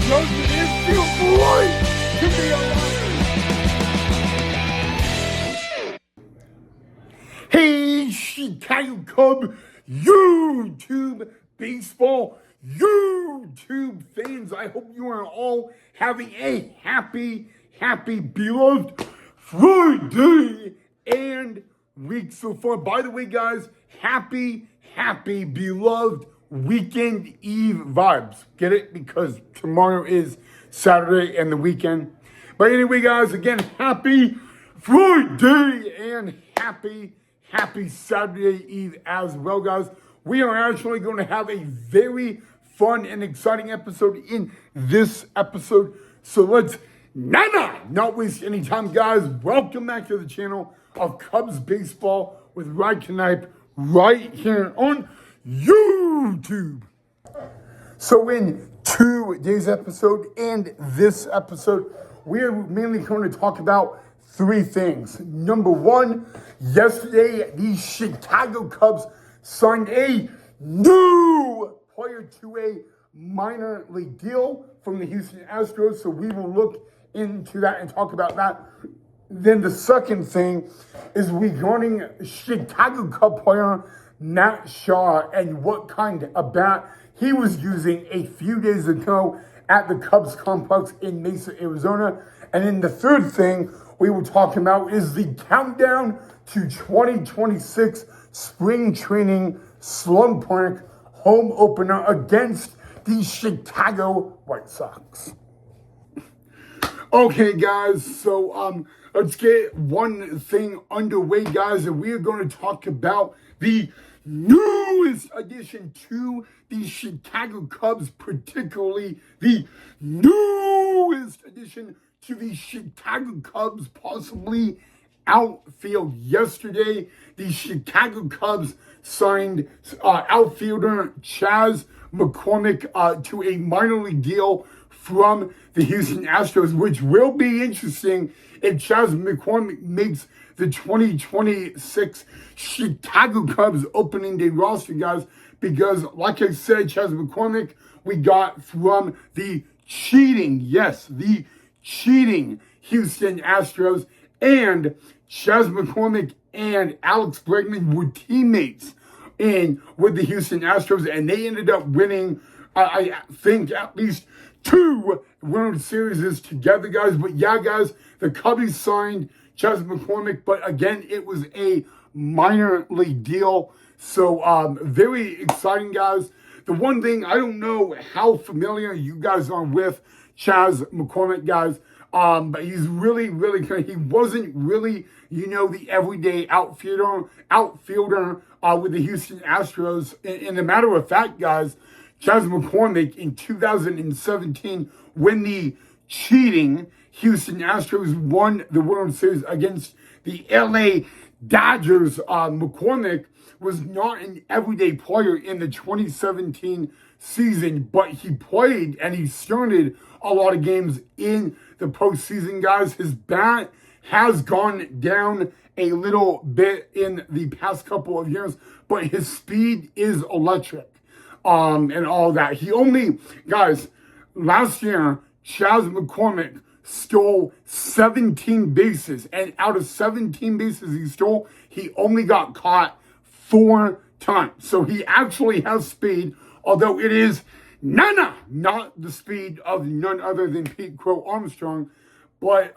Doesn't it feel great to be alive? Hey, Chicago Cub, YouTube baseball, YouTube fans. I hope you are all having a happy, beloved Friday and week so far. By the way, guys, happy, beloved weekend eve vibes. Get it? Because tomorrow is Saturday and the weekend. But anyway, guys, again, happy Friday and happy Saturday Eve as well, guys. We are actually going to have a very fun and exciting episode in this episode. So let's not waste any time, guys. Welcome back to the channel of Cubs Baseball with Ryan Knipe right here on YouTube. So in today's episode and this episode, we are mainly going to talk about three things. Number one, yesterday the Chicago Cubs signed a new player to a minor league deal from the Houston Astros, so we will look into that and talk about that. Then the second thing is regarding Chicago Cub player Matt Shaw and what kind of bat he was using a few days ago at the Cubs complex in Mesa, Arizona. And then the third thing we were talking about is the countdown to 2026 spring training Slum Park home opener against the Chicago White Sox. Okay, guys, so let's get one thing underway, guys, and we are going to talk about the newest addition to the Chicago Cubs, particularly the newest addition to the Chicago Cubs, possibly outfield. Yesterday, the Chicago Cubs signed outfielder Chas McCormick to a minor league deal from the Houston Astros, which will be interesting if Chas McCormick makes the 2026 Chicago Cubs opening day roster, guys, because like I said, Chas McCormick we got from the cheating Houston Astros, and Chas McCormick and Alex Bregman were teammates with the Houston Astros, and they ended up winning, I think, at least 2 World Series together, guys. But yeah, guys, the Cubbies signed Chas McCormick, but again, it was a minor league deal. So very exciting, guys. The one thing, I don't know how familiar you guys are with Chas McCormick, guys, but he's really good. He wasn't really, the everyday outfielder with the Houston Astros. In a matter of fact, guys, Chas McCormick in 2017, when the cheating Houston Astros won the World Series against the LA Dodgers, McCormick was not an everyday player in the 2017 season, but he played and he started a lot of games in the postseason, guys. His bat has gone down a little bit in the past couple of years, but his speed is electric, and all that. He only, guys, last year, Chas McCormick stole 17 bases, and out of 17 bases he stole, he only got caught 4 times. So he actually has speed, although it is not the speed of none other than Pete Crow Armstrong. But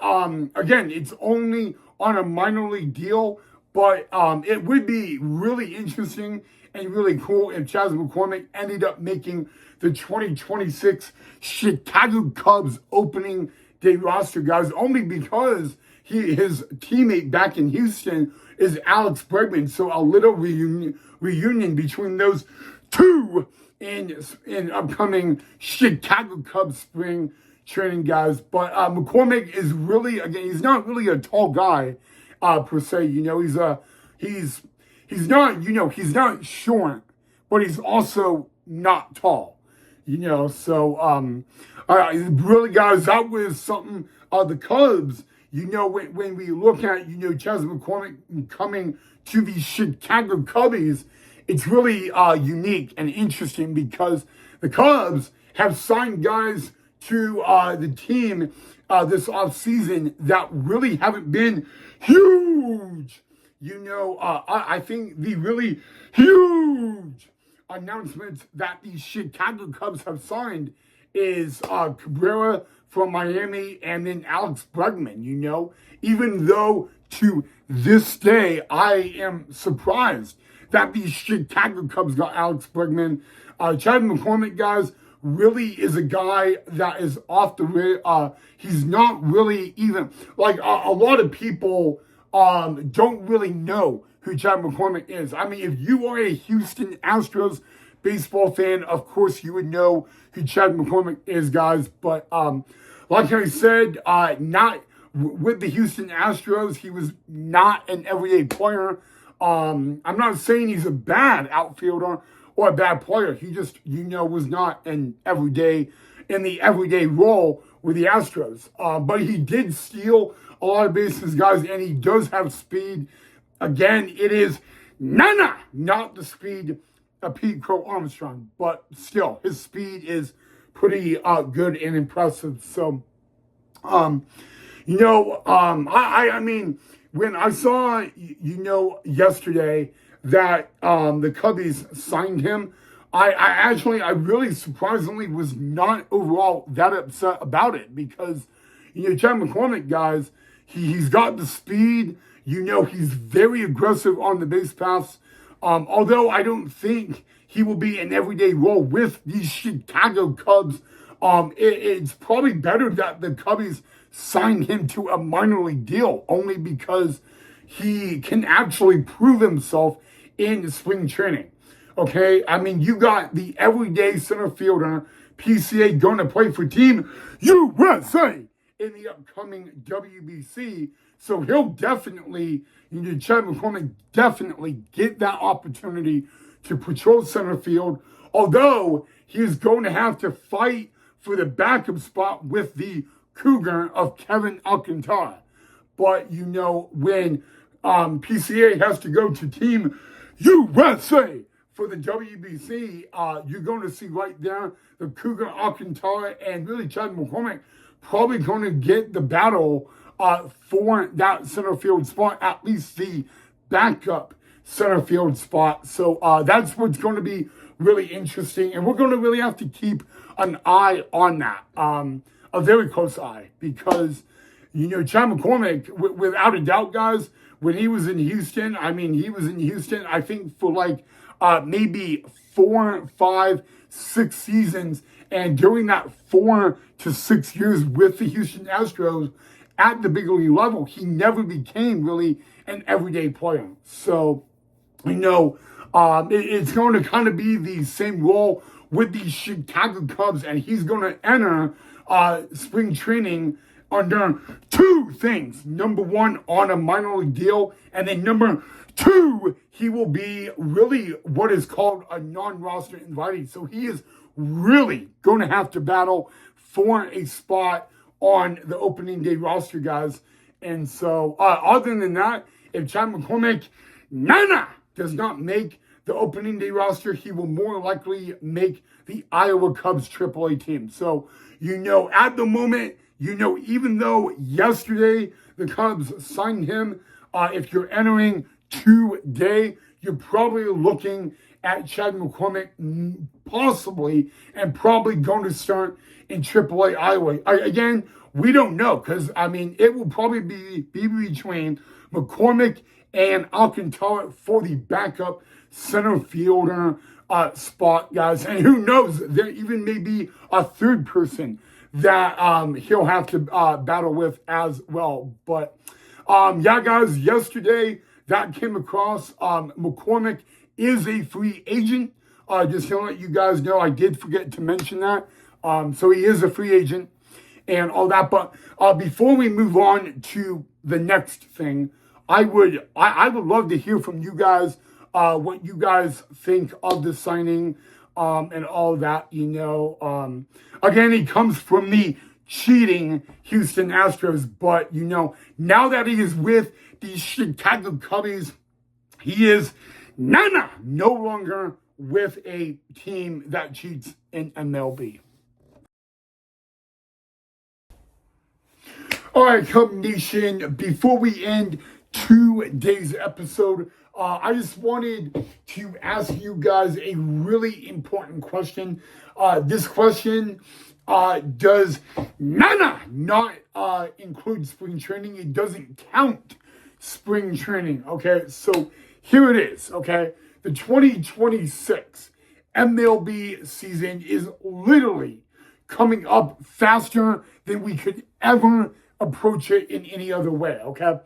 again, it's only on a minor league deal, but it would be really interesting and really cool if Chas McCormick ended up making the 2026 Chicago Cubs opening day roster, guys, only because his teammate back in Houston is Alex Bregman. So a little reunion between those two in upcoming Chicago Cubs spring training, guys. But McCormick is really, again, he's not really a tall guy per se. He's not short, but he's also not tall. So really, guys, that was something the Cubs, when we look at, Chas McCormick coming to the Chicago Cubbies, it's really unique and interesting because the Cubs have signed guys to the team this offseason that really haven't been huge. I think the really huge announcements that the Chicago Cubs have signed is Cabrera from Miami and then Alex Bregman, even though to this day I am surprised that the Chicago Cubs got Alex Bregman. Chad McCormick, guys, really is a guy that is off the radar. He's not really even, like a lot of people don't really know who Chad McCormick is. I mean, if you are a Houston Astros baseball fan, of course you would know who Chad McCormick is, guys. But like I said, not with the Houston Astros, he was not an everyday player. I'm not saying he's a bad outfielder or a bad player. He just, was not in the everyday role with the Astros. But he did steal a lot of bases, guys, and he does have speed. Again, it is not the speed of Pete Crow Armstrong, but still, his speed is pretty good and impressive. So, I mean, when I saw, yesterday that the Cubbies signed him, I really surprisingly was not overall that upset about it because, Chad McCormick, guys, he's got the speed. He's very aggressive on the base paths. Although I don't think he will be an everyday role with these Chicago Cubs. It's probably better that the Cubbies signed him to a minor league deal only because he can actually prove himself in spring training. Okay, I mean, you got the everyday center fielder, PCA, going to play for Team USA in the upcoming WBC. So he'll definitely, Chad McCormick definitely get that opportunity to patrol center field, although he is going to have to fight for the backup spot with the Cougar of Kevin Alcantara. But, when PCA has to go to Team USA for the WBC, you're going to see right there the Cougar Alcantara and really Chad McCormick probably going to get the battle for that center field spot, at least the backup center field spot. So that's what's going to be really interesting. And we're going to really have to keep an eye on that, a very close eye, because, Chad McCormick, without a doubt, guys, when he was in Houston, I think for like maybe 4, 5, 6 seasons. And during that 4 to 6 years with the Houston Astros at the big league level, he never became really an everyday player. So, it's going to kind of be the same role with the Chicago Cubs, and he's going to enter spring training under 2 things. Number 1, on a minor league deal, and then number 2, he will be really what is called a non-roster invitee. So he is really going to have to battle for a spot on the opening day roster, guys. And so, other than that, if Chad McCormick does not make the opening day roster, he will more likely make the Iowa Cubs AAA team. So, at the moment, even though yesterday the Cubs signed him, if you're entering today, you're probably looking at Chad McCormick possibly and probably going to start in AAA Iowa. Again, we don't know because, it will probably be between McCormick and Alcantara for the backup center fielder spot, guys. And who knows, there even may be a third person that he'll have to battle with as well. But, yeah, guys, yesterday that came across. McCormick is a free agent. Just to let you guys know, I did forget to mention that. So he is a free agent and all that. But before we move on to the next thing, I would love to hear from you guys what you guys think of the signing and all that. Again, he comes from the cheating Houston Astros, but now that he is with the Chicago Cubbies, he is no longer with a team that cheats in MLB. All right, Cub Nation, before we end today's episode, I just wanted to ask you guys a really important question. This question does not include spring training. It doesn't count spring training, okay? So here it is, okay? The 2026 MLB season is literally coming up faster than we could ever approach it in any other way, okay?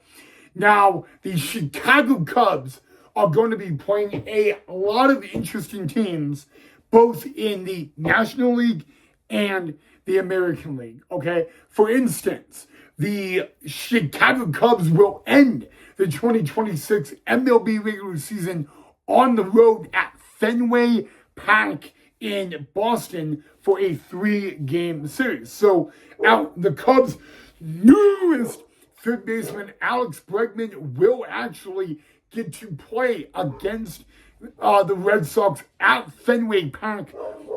Now, the Chicago Cubs are going to be playing a lot of interesting teams, both in the National League and the American League, okay? For instance, the Chicago Cubs will end the 2026 MLB regular season on the road at Fenway Park in Boston for a 3-game series. So, the Cubs' newest third baseman, Alex Bregman, will actually get to play against the Red Sox at Fenway Park,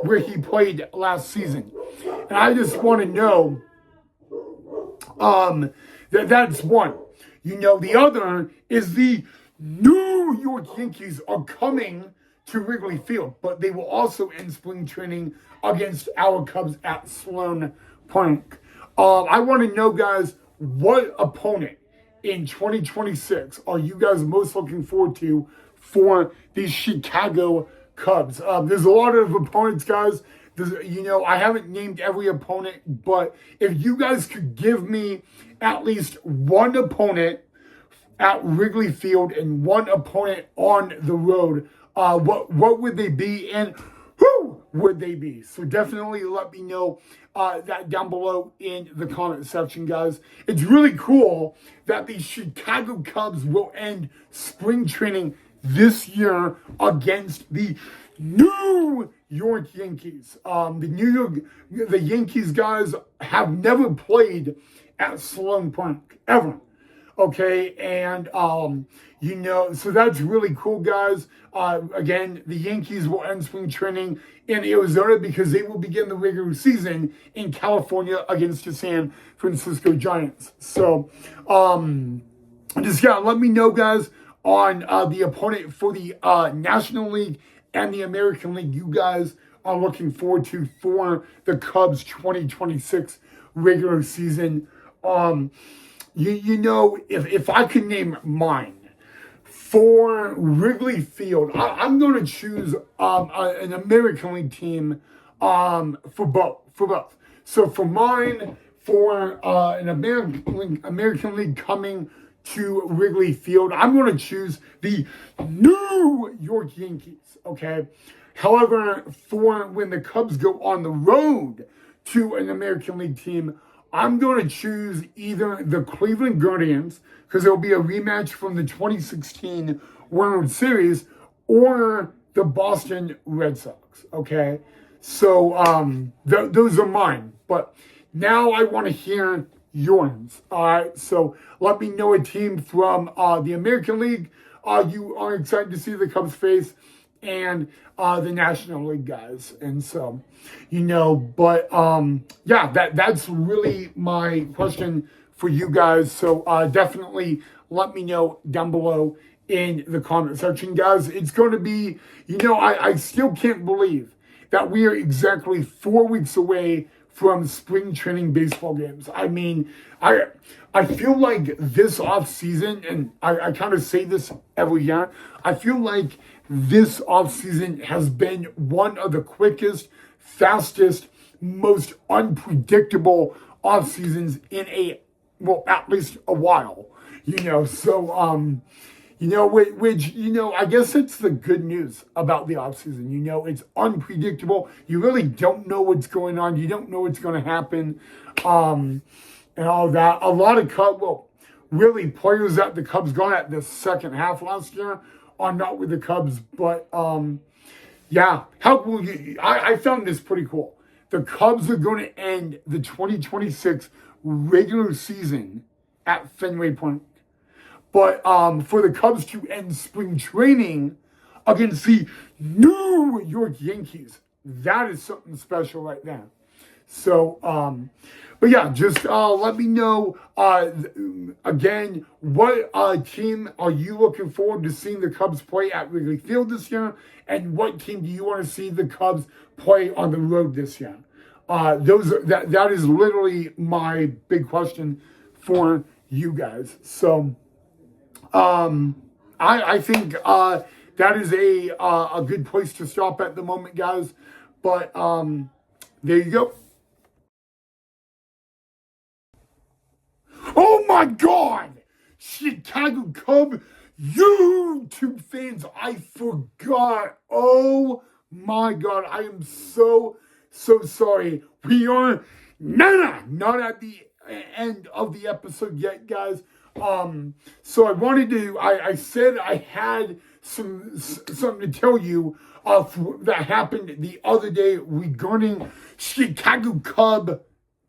where he played last season. And I just want to know that's one. The other is the New York Yankees are coming to Wrigley Field, but they will also end spring training against our Cubs at Sloan Park. I want to know, guys, what opponent in 2026 are you guys most looking forward to for the Chicago Cubs? There's a lot of opponents, guys. I haven't named every opponent, but if you guys could give me at least one opponent at Wrigley Field and one opponent on the road, what would they be, and who would they be? So definitely let me know that down below in the comment section, guys. It's really cool that the Chicago Cubs will end spring training this year against the New York Yankees. The Yankees, guys, have never played at Sloan Park ever. Okay, and so that's really cool, guys. Again, the Yankees will end spring training in Arizona because they will begin the regular season in California against the San Francisco Giants. So, let me know, guys, on the opponent for the National League and the American League you guys are looking forward to for the Cubs 2026 regular season. If I could name mine for Wrigley Field, I'm going to choose an American League team for both. So for mine, for an American League coming to Wrigley Field, I'm going to choose the New York Yankees, okay? However, for when the Cubs go on the road to an American League team, I'm going to choose either the Cleveland Guardians, because there will be a rematch from the 2016 World Series, or the Boston Red Sox, okay? So those are mine. But now I want to hear yours, all right? So let me know a team from the American League you are excited to see the Cubs face, and the National League guys. And so, that's really my question for you guys. So definitely let me know down below in the comment section, guys. It's going to be, I still can't believe that we are exactly 4 weeks away from spring training baseball games. I mean, I feel like this off season, and I kind of say this every year, I feel like this offseason has been one of the quickest, fastest, most unpredictable off seasons in at least a while, So, I guess it's the good news about the off season. It's unpredictable. You really don't know what's going on. You don't know what's going to happen, and all that. A lot of players that the Cubs got at the second half last year are not with the Cubs, but how cool! I found this pretty cool. The Cubs are going to end the 2026 regular season at Fenway Park, but for the Cubs to end spring training against the New York Yankees, that is something special right there. So, But yeah, just let me know, again, what team are you looking forward to seeing the Cubs play at Wrigley Field this year? And what team do you want to see the Cubs play on the road this year? That is literally my big question for you guys. So I think that is a good place to stop at the moment, guys. But there you go. Oh my God! Chicago Cub YouTube fans, I forgot. Oh my God, I am so sorry. We are not at the end of the episode yet, guys. So I said I had something to tell you that happened the other day regarding Chicago Cub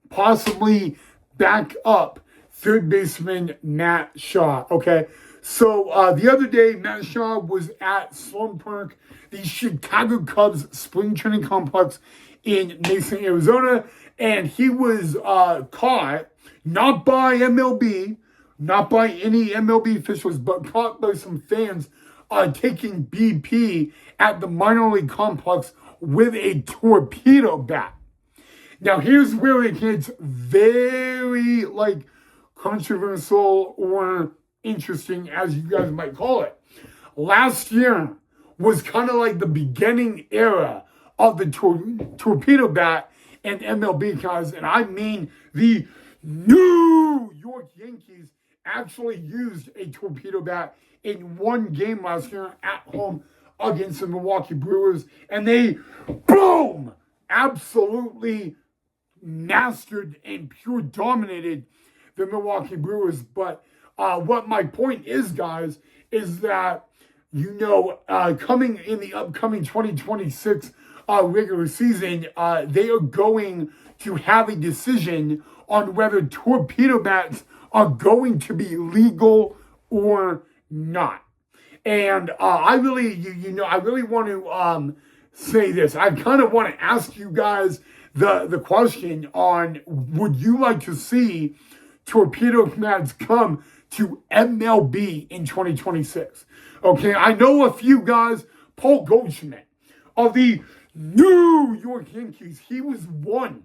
possibly back up third baseman Matt Shaw. Okay, so the other day Matt Shaw was at Sloan Park, the Chicago Cubs spring training complex in Mason, Arizona, and he was caught not by MLB, not by any MLB officials, but caught by some fans taking BP at the minor league complex with a torpedo bat. Now, here's where it gets very, controversial or interesting, as you guys might call it. Last year was kind of like the beginning era of the torpedo bat and MLB, guys. And I mean, the New York Yankees actually used a torpedo bat in one game last year at home against the Milwaukee Brewers. And they, boom, absolutely mastered and pure dominated the Milwaukee Brewers. But what my point is, guys, is that, coming in the upcoming 2026 regular season, they are going to have a decision on whether torpedo bats are going to be legal or not. And I really want to say this. I kind of want to ask you guys the question on, would you like to see torpedo bats come to MLB in 2026? Okay, I know a few guys. Paul Goldschmidt of the New York Yankees, he was one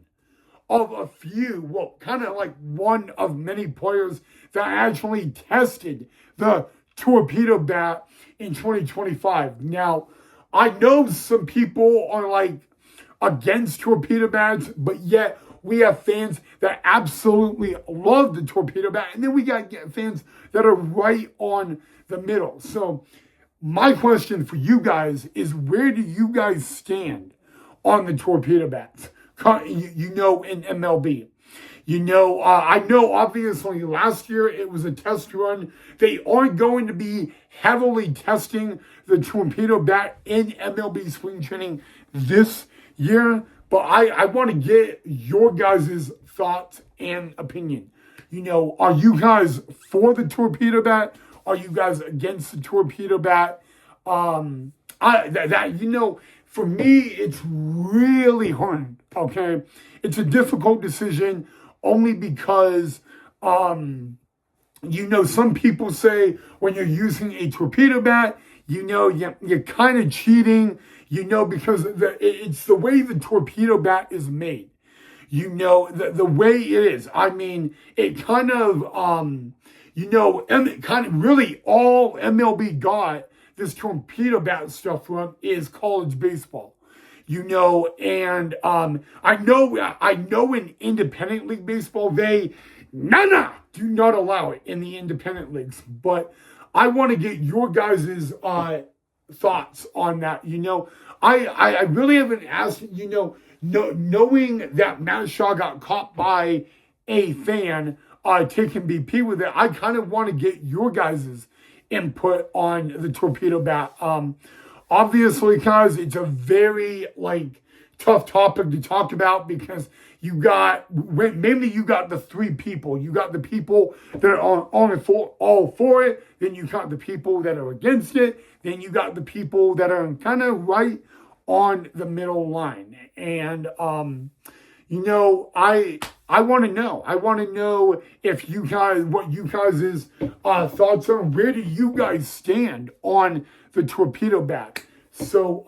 of a few, kind of like one of many players that actually tested the torpedo bat in 2025. Now, I know some people are against torpedo bats, but yet we have fans that absolutely love the torpedo bat, and then we got fans that are right on the middle. So my question for you guys is, where do you guys stand on the torpedo bats, in MLB? I know obviously last year it was a test run. They aren't going to be heavily testing the torpedo bat in MLB spring training this year, but I want to get your guys' thoughts and opinion. Are you guys for the torpedo bat? Are you guys against the torpedo bat? For me, it's really hard. Okay, it's a difficult decision only because, some people say when you're using a torpedo bat, you're kind of cheating, because it's the way the torpedo bat is made. The way it is. I mean, it kind of, really all MLB got this torpedo bat stuff from is college baseball. And I know in independent league baseball, they do not allow it in the independent leagues. But I want to get your guys' thoughts on that. I really haven't asked, knowing that Matt Shaw got caught by a fan taking BP with it, I kind of want to get your guys' input on the torpedo bat. Obviously, guys, it's a very tough topic to talk about because you got the three people. You got the people that are all for it. Then you got the people that are against it. Then you got the people that are kind of right on the middle line. And I I want to know. I want to know if you guys, what you guys' thoughts are. Where do you guys stand on the torpedo bat? So,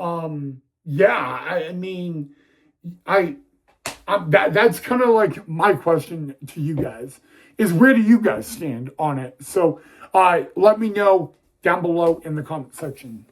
yeah, I mean, that's kind of like my question to you guys is where do you guys stand on it? So, let me know down below in the comment section.